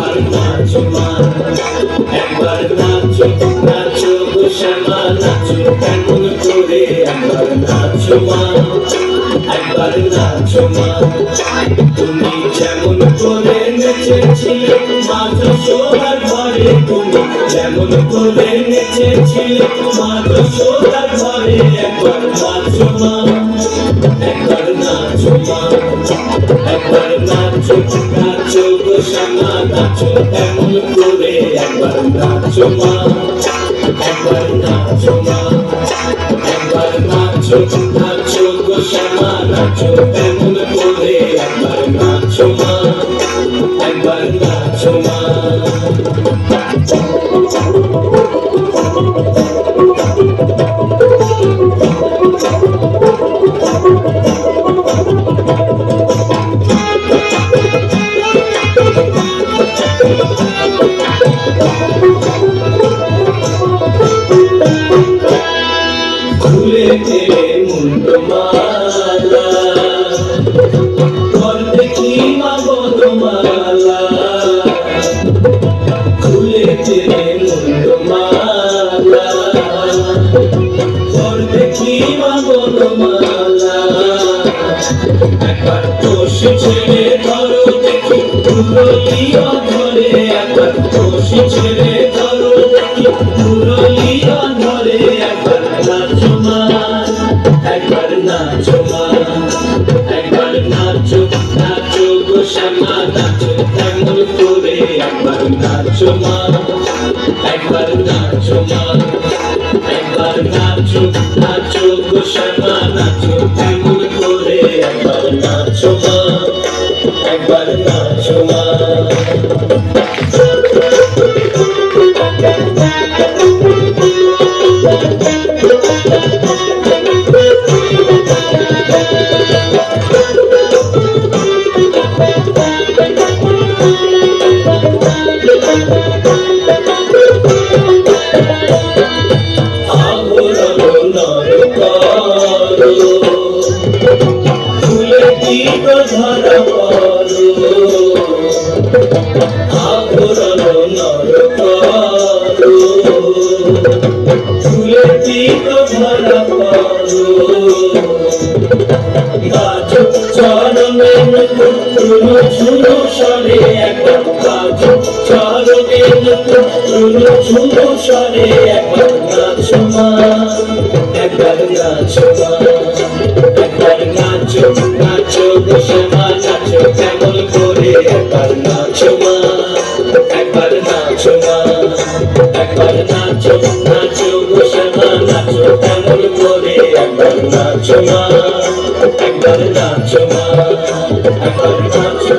একবার নাচো মা, একবার নাচো নাচো গো শ্যামা নাচো কেমন করে, একবার নাচো মা, একবার নাচো মা। তুমি যেমন করে নেচেছিলে মা যশোদার ঘরে, তুমি যেমন করে নেচেছিলে মা যশোদার ঘরে, একবার নাচো মা, একবার নাচো মা, একবার নাচো নাচো গো শ্যামা নাচো কেমন করে, একবার নাচো মা, একবার নাচো মা, একবার নাচো নাচো গো শ্যামা নাচো কেমন করে, একবার নাচো মা, একবার নাচো মা। খুলে তেরে মুন্ড মালা কর দেখি মা গদমালা, খুলে তেরে মুন্ড মালা কর দেখি মা গদমালা। একবার তোষি ছেড়ে ধরো দেখি পুরলিয়া ধরে, একবার তোষি ছেড়ে ধরো দেখি পুরলিয়া ধরে, একবার নাচো মা, একবার নাচো মা, একবার নাচো নাচো গো শ্যামা নাচো কেমন করে, একবার নাচো মা, একবার নাচো মা, একবার নাচো নাচো গো শ্যামা নাচো কেমন করে, একবার নাচো মা, একবার নাচো মা। ধরা পড়ো আবরণ নর করো, ফুলে দিক ধরা পড়ো বাজো চরণে নুপুর ঝুলো সরে, একবার বাজো চরণে নুপুর ঝুলো সরে, একবার নাচো মা, একবার নাচো মা, একবার নাচো নাচো গো শ্যামা নাচো কেমন করে, একবার নাচো মা, একবার নাচো মা, একবার নাচো নাচো গো শ্যামা নাচো কেমন করে, একবার নাচো মা, একবার নাচো মা, একবার নাচো।